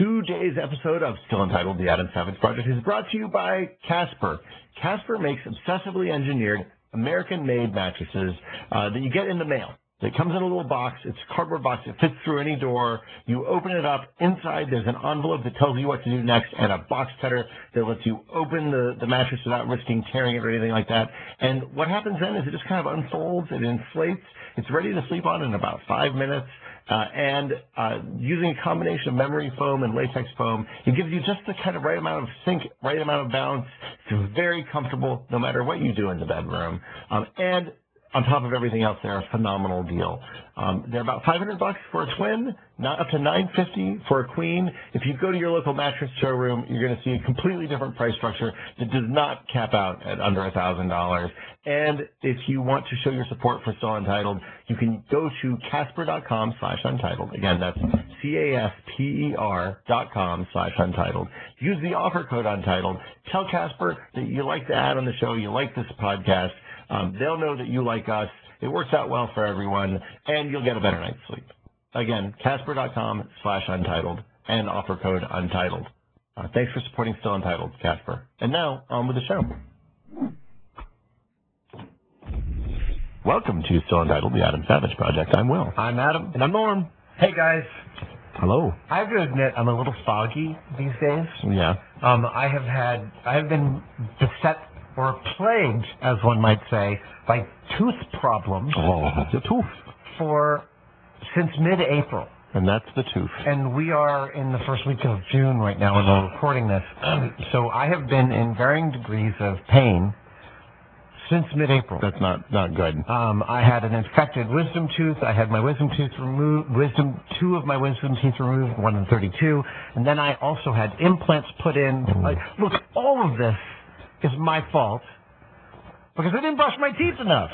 Today's episode of Still Untitled, The Adam Savage Project is brought to you by Casper. Casper makes obsessively engineered American-made mattresses that you get in the mail. It comes in a little box. It's a cardboard box. It fits through any door. You open it up. Inside, there's an envelope that tells you what to do next and a box cutter that lets you open the mattress without risking tearing it or anything like that. And what happens then is it just kind of unfolds. It inflates. It's ready to sleep on in about 5 minutes. Using a combination of memory foam and latex foam, it gives you just the kind of right amount of sink, right amount of bounce. It's very comfortable no matter what you do in the bedroom. And on top of everything else, they're a phenomenal deal. They're about $500 for a twin, not up to $950 for a queen. If you go to your local mattress showroom, you're going to see a completely different price structure that does not cap out at under $1,000. And if you want to show your support for Still Untitled, you can go to Casper.com/untitled. Again, that's CASPER.com/untitled. Use the offer code Untitled. Tell Casper that you like the ad on the show, you like this podcast. They'll know that you like us. It works out well for everyone, and you'll get a better night's sleep. Again, Casper.com/untitled and offer code Untitled. Thanks for supporting Still Untitled, Casper. And now, on with the show. Welcome to Still Untitled, the Adam Savage Project. I'm Will. I'm Adam. And I'm Norm. Hey, guys. Hello. I have to admit, I'm a little foggy these days. Yeah. I have been beset or plagued, as one might say, by tooth problems. Oh, the tooth. Since mid-April. And that's the tooth. And we are in the first week of June right now when we're recording this. So I have been in varying degrees of pain since mid-April. That's not good. I had an infected wisdom tooth. I had my wisdom tooth removed, two of my wisdom teeth removed, 1 in 32. And then I also had implants put in. Look, all of this is my fault because I didn't brush my teeth enough.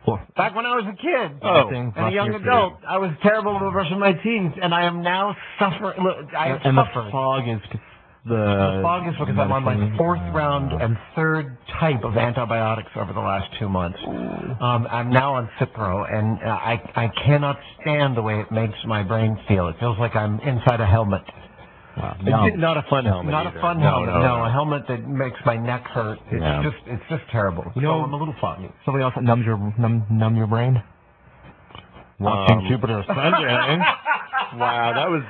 Well, back when I was a kid and a young adult, I was terrible about brushing my teeth, and I am now suffering. Look, the fog is the fog is because I'm on my 4th round and 3rd type of antibiotics over the last 2 months. I'm now on Cipro, and I cannot stand the way it makes my brain feel. It feels like I'm inside a helmet. Wow. No. Not a fun helmet. Not either. a fun helmet. No, a helmet that makes my neck hurt. It's just terrible. You know, so I'm a little foggy. Something else that numbs your brain? Watching Jupiter Ascending. Wow, that was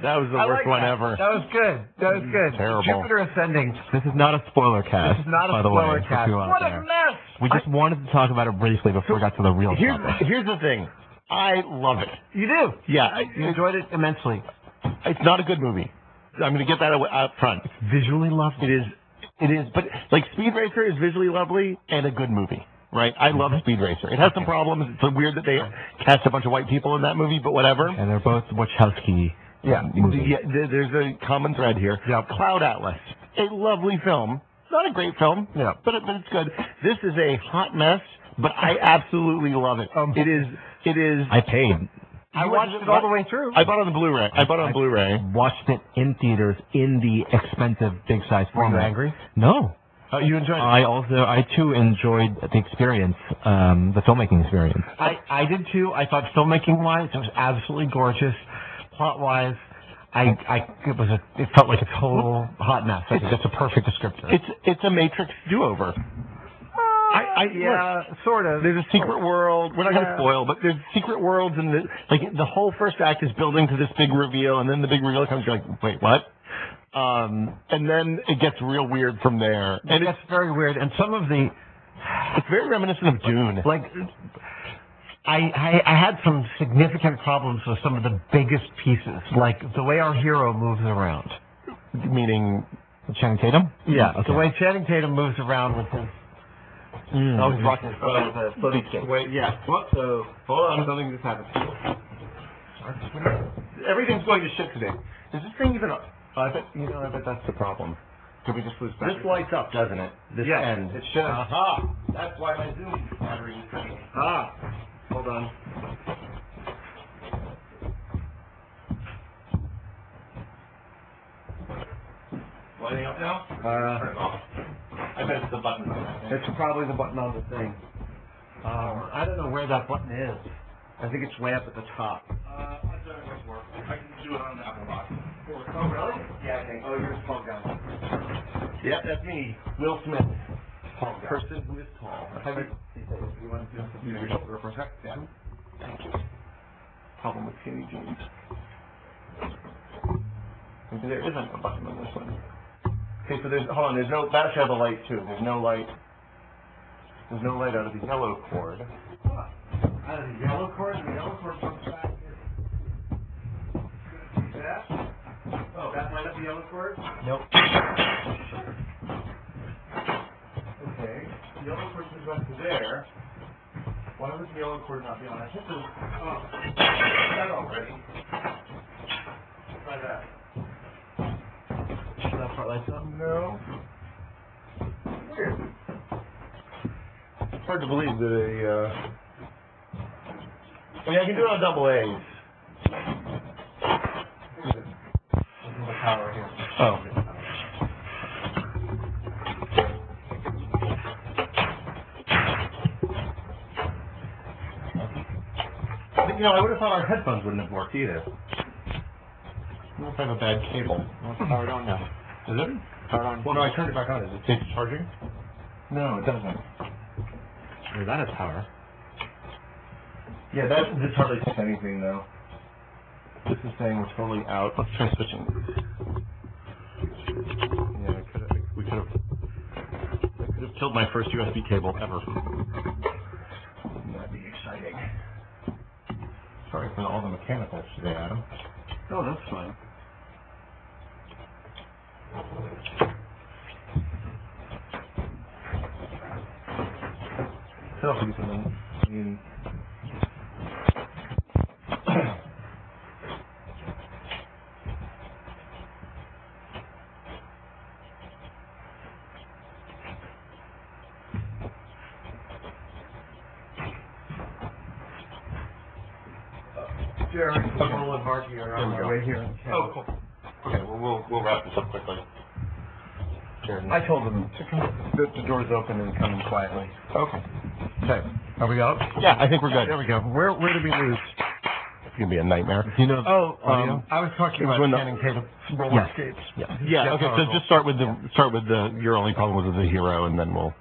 the worst one ever. That was good. Terrible. Jupiter Ascending. This is not a spoiler cast. This is not a by the spoiler way, cast. What a mess! We just wanted to talk about it briefly before we got to the real topic. Here's the thing. I love it. You do? Yeah. You enjoyed it immensely. It's not a good movie. I'm going to get that out front. It's visually lovely. It is. But, like, Speed Racer is visually lovely and a good movie, right? I love Speed Racer. It has some problems. It's weird that they cast a bunch of white people in that movie, but whatever. And they're both Wachowski movies. Yeah, there's a common thread here. Yep. Cloud Atlas, a lovely film. Not a great film, but it's good. This is a hot mess, but I absolutely love it. It is. I paid. I watched it all the way through. I bought it on the Blu-ray. Watched it in theaters in the expensive big size format. Were you angry? No. You enjoyed it? I too enjoyed the experience, the filmmaking experience. I did too. I thought filmmaking-wise, it was absolutely gorgeous. Plot-wise, it felt like a total hot mess. I think that's a perfect descriptor. It's a Matrix do-over. Yeah, sort of. There's a secret world. We're not going to spoil, but there's secret worlds, and the whole first act is building to this big reveal, and then the big reveal comes. You're like, wait, what? And then it gets real weird from there. And it's very weird. And some of it's very reminiscent of Dune. Like, I had some significant problems with some of the biggest pieces, like the way our hero moves around. Meaning Channing Tatum? Yeah, okay. The way Channing Tatum moves around with his. Oh, he's rocking his floaty stick. Wait, yeah. What? So, hold on, something just happened. Everything's going to shit today. Is this thing even up? I bet that's the problem. Could we just lose battery? This lights up, doesn't it? This end. It should. Aha! That's why my Zoom battery is draining. Hold on. Lighting up now? Turn it off. I bet it's the button. It's probably the button on the thing. I don't know where that button is. I think it's way up at the top. I can do it on an Apple box. Oh, really? Yeah, I think. Oh, you're a tall guy. Yeah, that's me. Will Smith. Tall guy. Person who is tall. You want to do your shoulder for a sec? Yeah. Thank you. Problem with skinny jeans. Maybe there isn't a button on this one. Okay, so hold on, that should have a light too. There's no light out of the yellow cord. Out of the yellow cord? The yellow cord comes back here. See that? Oh, that might not be yellow cord? Nope. Okay, the yellow cord comes back to there. Why would the yellow cord not be on? I hit the... Oh, that already. Try that. Should that part lights up? No. Weird. It's hard to believe that I mean, I can do it on double A's. This is the power here. Oh. I would have thought our headphones wouldn't have worked either. I wonder if I have a bad cable. Well, it's powered on now. Is it? Powered on. Well, no, I turned it back on. Is it charging? No, it doesn't. Or that is power. Yeah, this hardly takes anything, though. This is saying we're totally out. Let's try switching. Yeah, I could have killed my first USB cable ever. That'd be exciting. Sorry for all the mechanicals today, Adam. Oh, that's fine. Still have to do something. I mean... Jared, Nicole, and Marky are on their way here. Oh, cool. Okay, well, we'll wrap this up quickly. Jared. I told them to come. The door's open and come in quietly. Okay. Okay. Are we out? Yeah, I think we're good. There we go. Where did we lose? It's gonna be a nightmare. You know. Oh, I was talking about Channing Tatum roller skates. Yeah. Okay. So just start with the. Your only problem was the hero, and then we'll.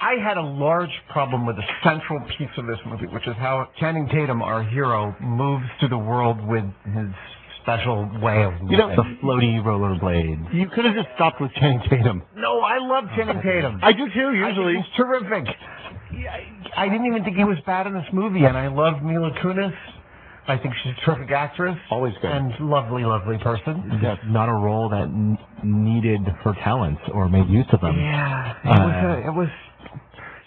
I had a large problem with the central piece of this movie, which is how Channing Tatum, our hero, moves through the world with his special way of moving. The floaty rollerblades. You could have just stopped with Channing Tatum. No, I love Channing Tatum. I do too, usually. He's terrific. I didn't even think he was bad in this movie, and I love Mila Kunis. I think she's a terrific actress. Always good. And lovely, lovely person. Yes, not a role that needed her talents or made use of them. Yeah, it was.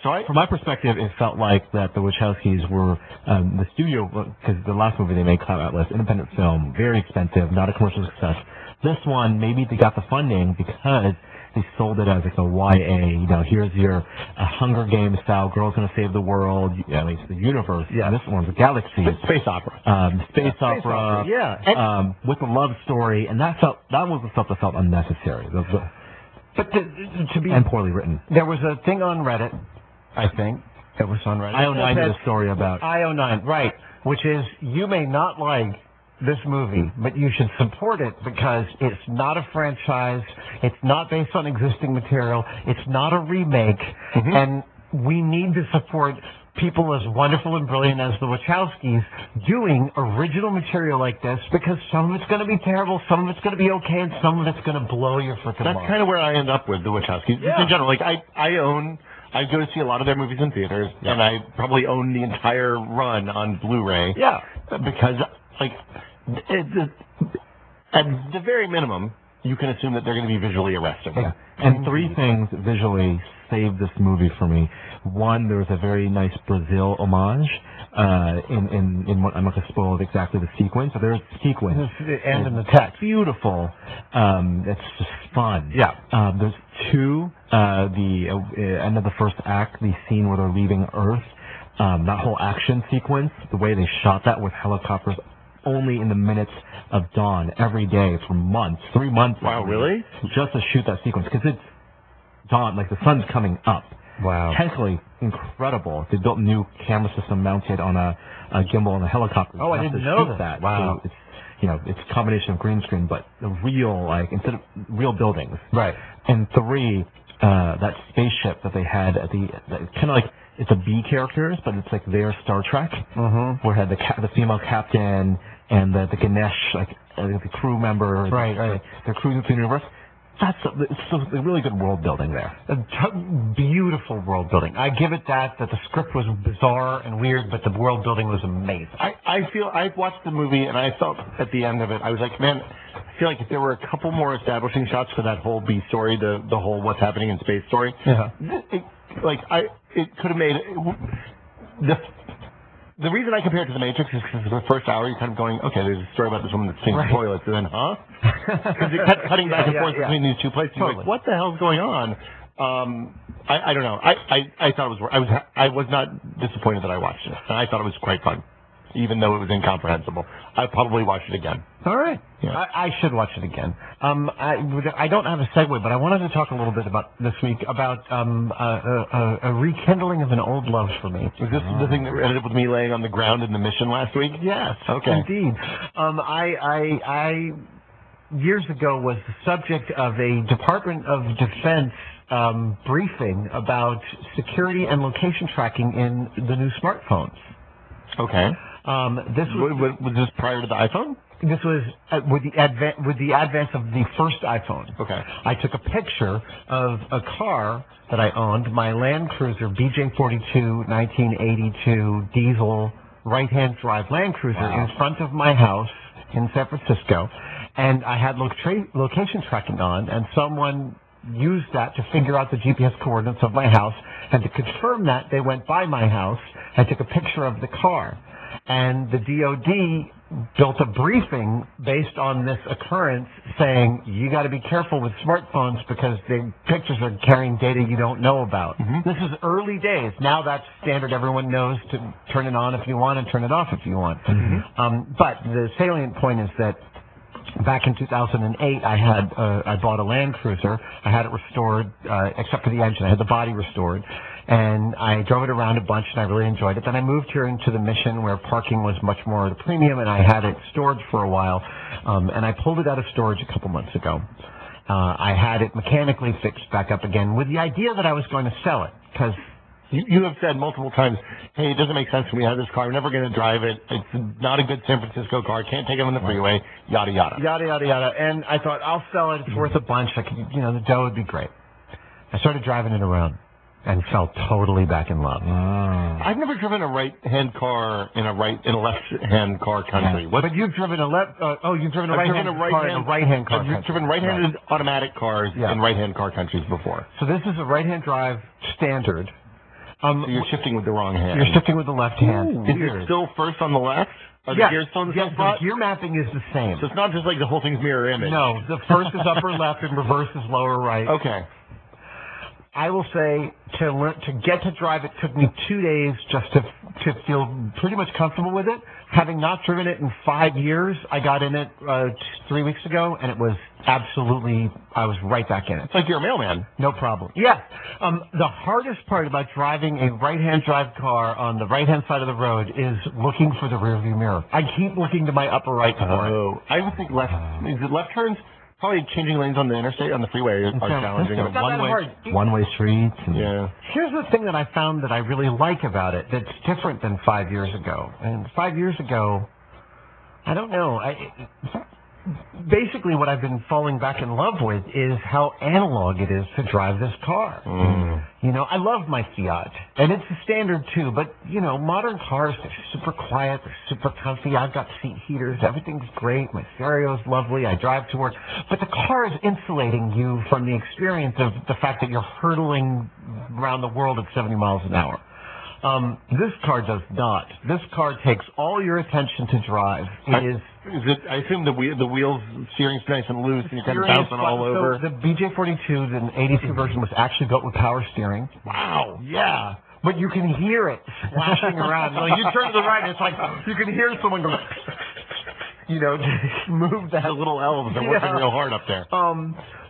So from my perspective, it felt like that the Wachowskis were the studio, because the last movie they made, Cloud Atlas, independent film, very expensive, not a commercial success. This one, maybe they got the funding because they sold it as like a YA. Here's your Hunger Games style, girl's gonna save the world, at least the universe. Yeah. This one's a galaxy. Space opera. Space opera. Yeah. With a love story, and that was the stuff that felt unnecessary. And poorly written. There was a thing on Reddit. I think it was on Reddit. IO9 did a story about IO9, right? Which is, you may not like this movie, but you should support it because it's not a franchise, it's not based on existing material, it's not a remake, and we need to support people as wonderful and brilliant as the Wachowskis doing original material like this, because some of it's going to be terrible, some of it's going to be okay, and some of it's going to blow your freaking mind. That's kind of where I end up with the Wachowskis. Just in general, like I go to see a lot of their movies in theaters, and I probably own the entire run on Blu-ray. Yeah. Because, like, at the very minimum, you can assume that they're going to be visually arresting. Yeah. And three things visually saved this movie for me. One, there was a very nice Brazil homage in what I'm not going to spoil exactly the sequence. So there's a sequence. And in the text. Beautiful. It's just fun. Yeah. There's two, the end of the first act, the scene where they're leaving Earth. That whole action sequence, the way they shot that with helicopters only in the minutes of dawn every day for months, 3 months. Wow, really? Just to shoot that sequence, because it's dawn, like the sun's coming up. Wow. Technically incredible. They built a new camera system mounted on a gimbal on a helicopter. Oh, I didn't know that. Wow. So it's a combination of green screen, but the real, instead of real buildings. Right. And 3, that spaceship that they had at kind of like, it's a B characters, but it's like their Star Trek, where it had the female captain and the Ganesh, the crew member. Right. They're cruising through the universe. It's a really good world building there. Beautiful world building. I give it that the script was bizarre and weird, but the world building was amazing. I watched the movie and I felt at the end of it, I was like, man, I feel like if there were a couple more establishing shots for that whole B story, the whole what's happening in space story, it could have made the reason I compare it to The Matrix is because the first hour you're kind of going, okay, there's a story about this woman that's changing toilets, and then, because it kept cutting back and forth between these two places. You're like, what the hell's going on? I don't know. I thought it was. I was not disappointed that I watched it, and I thought it was quite fun, even though it was incomprehensible. I'd probably watch it again. All right. Yeah. I should watch it again. I don't have a segue, but I wanted to talk a little bit about this week about a rekindling of an old love for me. Was this the thing that ended up with me laying on the ground in the mission last week? Yes. Okay. Indeed. I years ago was the subject of a Department of Defense briefing about security and location tracking in the new smartphones. Okay. Was this prior to the iPhone? This was with the advance of the first iPhone. Okay. I took a picture of a car that I owned, my Land Cruiser BJ42 1982 diesel right-hand drive Land Cruiser in front of my house in San Francisco, and I had location tracking on, and someone used that to figure out the GPS coordinates of my house, and to confirm that, they went by my house and took a picture of the car. And the DOD built a briefing based on this occurrence saying, you got to be careful with smartphones because the pictures are carrying data you don't know about. This is early days. Now that's standard. Everyone knows to turn it on if you want and turn it off if you want. But the salient point is that back in 2008, I bought a Land Cruiser. I had it restored, except for the engine. I had the body restored. And I drove it around a bunch, and I really enjoyed it. Then I moved here into the Mission, where parking was much more the premium, and I had it stored for a while. And I pulled it out of storage a couple months ago. I had it mechanically fixed back up again with the idea that I was going to sell it, because you have said multiple times, hey, it doesn't make sense for me to have this car. I'm never going to drive it. It's not a good San Francisco car. Can't take it on the freeway, yada, yada. Yada, yada, yada. And I thought, I'll sell it. It's worth a bunch. I could, the dough would be great. I started driving it around and fell totally back in love. I've never driven a right-hand car in a left-hand car country. But you've driven a you've driven a right-hand car in a right-hand car country. You've driven right-handed automatic cars in right-hand car countries before. So this is a right-hand drive standard. So you're shifting with the wrong hand. You're shifting with the left hand. Is it still first on the left? Are the gears still in the same spot? The gear mapping is the same. So it's not just like the whole thing's mirror image. No, the first is upper left and reverse is lower right. Okay. I will say to get to drive it took me 2 days just to feel pretty much comfortable with it. Having not driven it in 5 years, I got in it 3 weeks ago, and it was I was right back in it. It's like you're a mailman. No problem. Yeah. The hardest part about driving a right-hand drive car on the right-hand side of the road is looking for the rearview mirror. I keep looking to my upper right for it. I would think left. Is it left turns? Probably changing lanes on the interstate, on the freeway, are challenging. It's not that hard. One-way streets. Yeah. Here's the thing that I found that I really like about it that's different than 5 years ago. And 5 years ago, I don't know. Basically, what I've been falling back in love with is how analog it is to drive this car. I love my Fiat, and it's a standard too, but, modern cars, they're super quiet, they're super comfy. I've got seat heaters, everything's great, my stereo's lovely, I drive to work, but the car is insulating you from the experience of the fact that you're hurtling around the world at 70 miles an hour. This car does not. This car takes all your attention to drive. I assume the wheels steering's nice and loose, and you're kind of bouncing all over. So the BJ42, the 82 version, was actually built with power steering. Wow. Yeah. But you can hear it splashing around. Like you turn to the right, and it's like you can hear someone go, move that. The little elves are working real hard up there.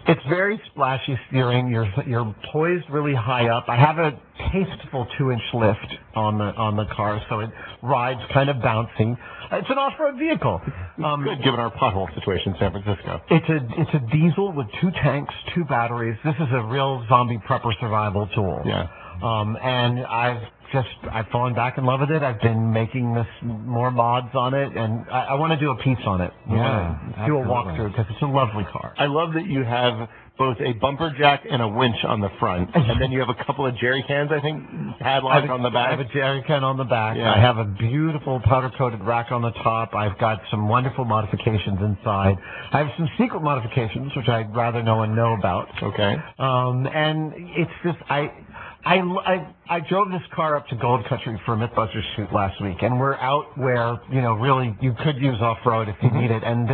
It's very splashy steering. You're poised really high up. I have a tasteful 2-inch lift on the car, so it rides kind of bouncy. It's an off-road vehicle. Good, given our pothole situation in San Francisco. It's a diesel with 2 tanks, 2 batteries. This is a real zombie prepper survival tool. Yeah. And I've fallen back in love with it. I've been making more mods on it, and I want to do a piece on it. Do a walkthrough because it's a lovely car. I love that you have both a bumper jack and a winch on the front, and then you have a couple of jerry cans, I think, padlocked on the back. I have a jerry can on the back. Yeah. I have a beautiful powder-coated rack on the top. I've got some wonderful modifications inside. I have some secret modifications, which I'd rather no one know about. Okay. And it's just, I drove this car up to Gold Country for a Mythbusters shoot last week, and we're out where, really you could use off-road if you need it, and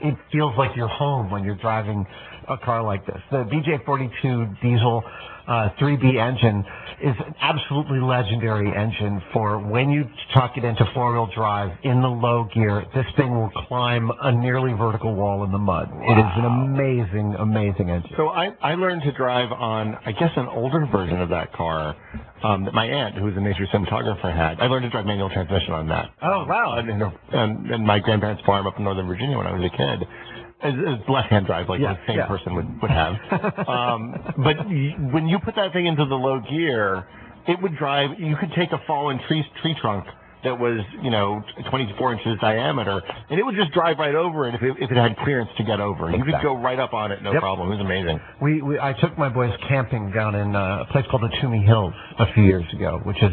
it feels like you're home when you're driving a car like this. The BJ42 diesel 3B engine is an absolutely legendary engine for when you chuck it into four-wheel drive in the low gear. This thing will climb a nearly vertical wall in the mud. Wow. It is an amazing, amazing engine. So I learned to drive on, I guess, an older version of that car that my aunt, who was a nature cinematographer, had. I learned to drive manual transmission on that. Oh, wow. And my grandparents' farm up in Northern Virginia when I was a kid. It's left-hand drive, like the same person would have. But when you put that thing into the low gear, it would drive. You could take a fallen tree trunk that was, 24 inches diameter, and it would just drive right over it if it had clearance to get over. Exactly. You could go right up on it, no problem. It was amazing. I took my boys camping down in a place called the Toomey Hills a few years ago, which is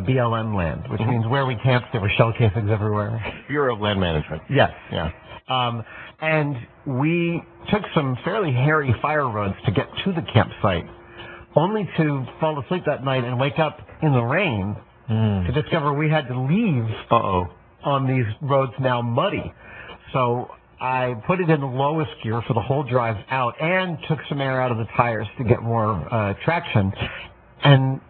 BLM land, which means where we camped, there were shell casings everywhere. Bureau of Land Management. Yes. Yeah. And we took some fairly hairy fire roads to get to the campsite, only to fall asleep that night and wake up in the rain to discover we had to leave on these roads now muddy. So I put it in the lowest gear for the whole drive out and took some air out of the tires to get more traction. And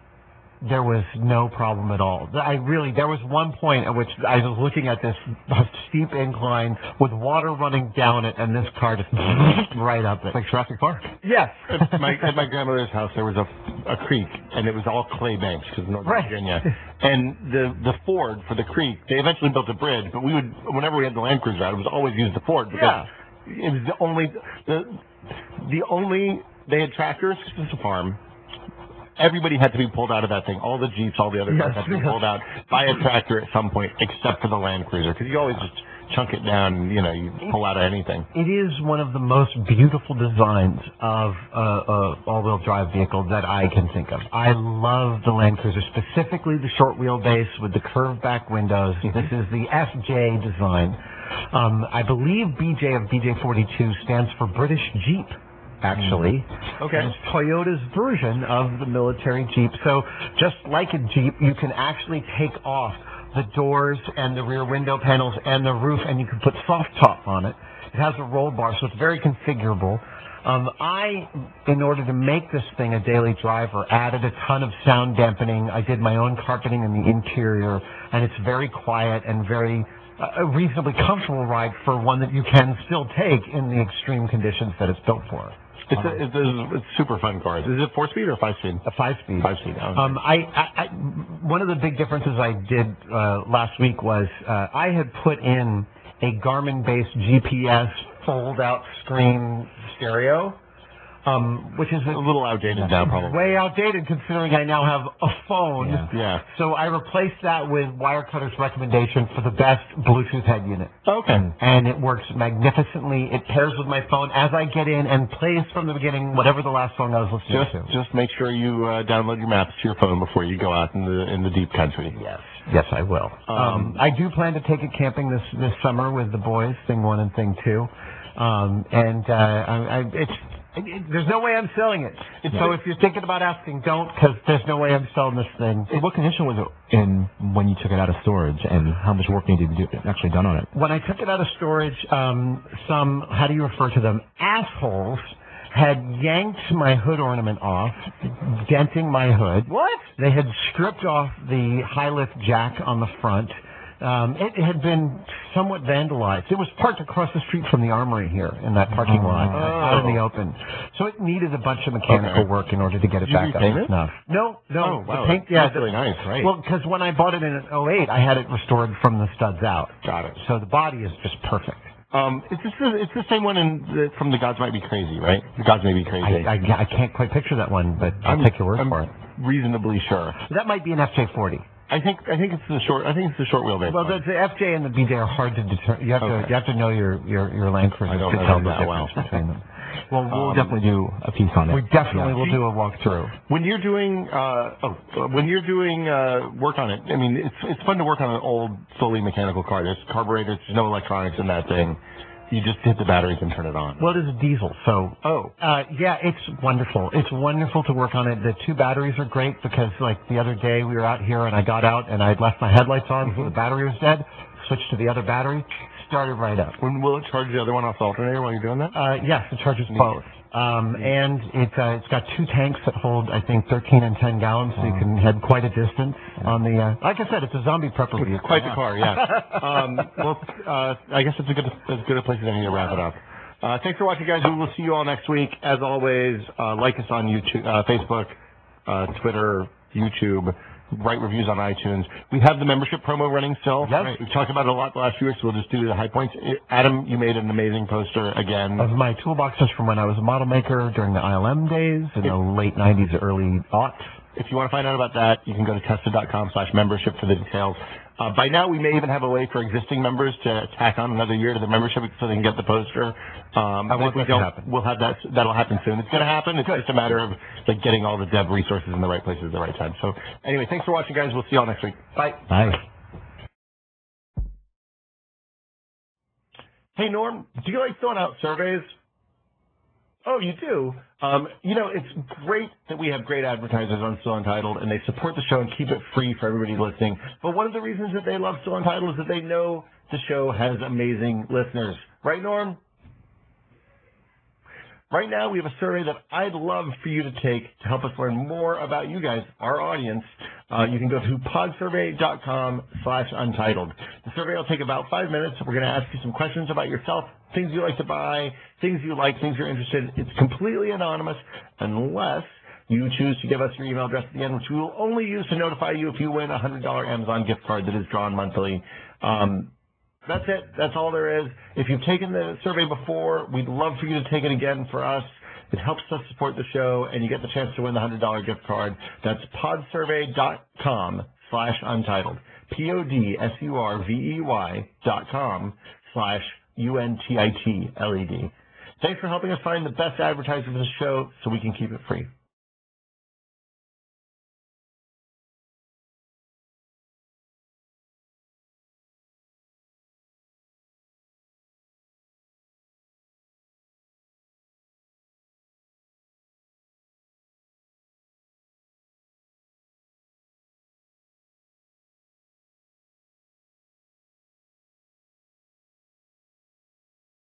there was no problem at all. There was one point at which I was looking at this steep incline with water running down it, and this car just right up it. Like Jurassic Park. Yes. At my grandmother's house, there was a creek, and it was all clay banks because of Northern Virginia. And the ford for the creek, they eventually built a bridge, but whenever we had the Land Cruiser out, it was always use the ford because it was the only they had tractors because it's a farm. Everybody had to be pulled out of that thing. All the Jeeps, all the other cars had to be pulled out by a tractor at some point, except for the Land Cruiser, because you always just chunk it down and, you pull out of anything. It is one of the most beautiful designs of all-wheel drive vehicle that I can think of. I love the Land Cruiser, specifically the short wheelbase with the curved back windows. This is the FJ design. I believe BJ of BJ42 stands for British Jeep. Actually. Okay. It's Toyota's version of the military Jeep. So just like a Jeep, you can actually take off the doors and the rear window panels and the roof, and you can put soft top on it. It has a roll bar, so it's very configurable. In order to make this thing a daily driver, added a ton of sound dampening. I did my own carpeting in the interior, and it's very quiet and very a reasonably comfortable ride for one that you can still take in the extreme conditions that it's built for. It's super fun cars. Is it 4-speed or 5-speed? A 5-speed. 5-speed. One of the big differences I did last week was I had put in a Garmin-based GPS fold-out screen stereo, which is a little outdated now, probably. Way outdated, considering I now have a phone. Yeah. So I replaced that with Wirecutter's recommendation for the best Bluetooth head unit. Okay. And it works magnificently. It pairs with my phone as I get in and plays from the beginning whatever the last song I was listening to. Just make sure you download your maps to your phone before you go out in the deep country. Yes, I will. I do plan to take it camping this summer with the boys, Thing 1 and Thing 2. There's no way I'm selling it. So if you're thinking about asking, don't, because there's no way I'm selling this thing. What condition was it in when you took it out of storage, and how much work needed to be actually done on it? When I took it out of storage, some, how do you refer to them, assholes had yanked my hood ornament off, denting my hood. What? They had stripped off the high lift jack on the front. It had been somewhat vandalized. It was parked across the street from the armory here in that parking lot, out in the open. So it needed a bunch of mechanical work in order to get it back up to snuff. No. Oh, wow. The paint, That's really nice, right? Well, because when I bought it in '08, I had it restored from the studs out. Got it. So the body is just perfect. It's the same one from The Gods Might Be Crazy, right? The Gods May Be Crazy. I can't quite picture that one, but I'll take your word for it. Reasonably sure. That might be an FJ40. I think it's the short wheelbase. Well, the FJ and the BJ are hard to determine. You have to know your land cruisers I don't to know tell them the that difference well. between them. Well, we'll definitely do a piece on it. We definitely will do a walkthrough. When you're doing work on it, I mean, it's fun to work on an old, fully mechanical car. There's carburetors, there's no electronics in that thing. You just hit the batteries and turn it on. Well, it is a diesel, so yeah, it's wonderful. It's wonderful to work on it. The two batteries are great because, like, the other day we were out here and I got out and I'd left my headlights on, so the battery was dead. Switched to the other battery, started right up. When will it charge the other one off the alternator while you're doing that? Yes, it charges both. And it's got two tanks that hold, I think, 13 and 10 gallons, so you can head quite a distance on the. Like I said, it's a zombie prepper vehicle. Quite the car, yeah. I guess it's as good a place as any to wrap it up. Thanks for watching, guys. We will see you all next week. As always, like us on YouTube, Facebook, Twitter, YouTube. Write reviews on iTunes. We have the membership promo running still. Yes. Right. We've talked about it a lot the last few weeks, so we'll just do the high points. Adam, you made an amazing poster again. Of my toolboxes from when I was a model maker during the ILM days in the late 90s, early aughts. If you want to find out about that, you can go to tested.com/membership for the details. By now, we may even have a way for existing members to tack on another year to the membership so they can get the poster. I want that to happen. We'll have that. That'll happen soon. It's going to happen. It's just a matter of like getting all the dev resources in the right places at the right time. So anyway, thanks for watching, guys. We'll see you all next week. Bye. Bye. Hey, Norm, do you like filling out surveys? Oh, you do? It's great that we have great advertisers on Still Untitled, and they support the show and keep it free for everybody listening. But one of the reasons that they love Still Untitled is that they know the show has amazing listeners. Right, Norm? Right now, we have a survey that I'd love for you to take to help us learn more about you guys, our audience. You can go to podsurvey.com/untitled. The survey will take about 5 minutes. We're going to ask you some questions about yourself, things you like to buy, things you like, things you're interested in. It's completely anonymous unless you choose to give us your email address at the end, which we will only use to notify you if you win a $100 Amazon gift card that is drawn monthly. That's it. That's all there is. If you've taken the survey before, we'd love for you to take it again for us. It helps us support the show, and you get the chance to win the $100 gift card. That's podsurvey.com/untitled. podsurvey.com/UNTITLED. Thanks for helping us find the best advertisers for the show so we can keep it free.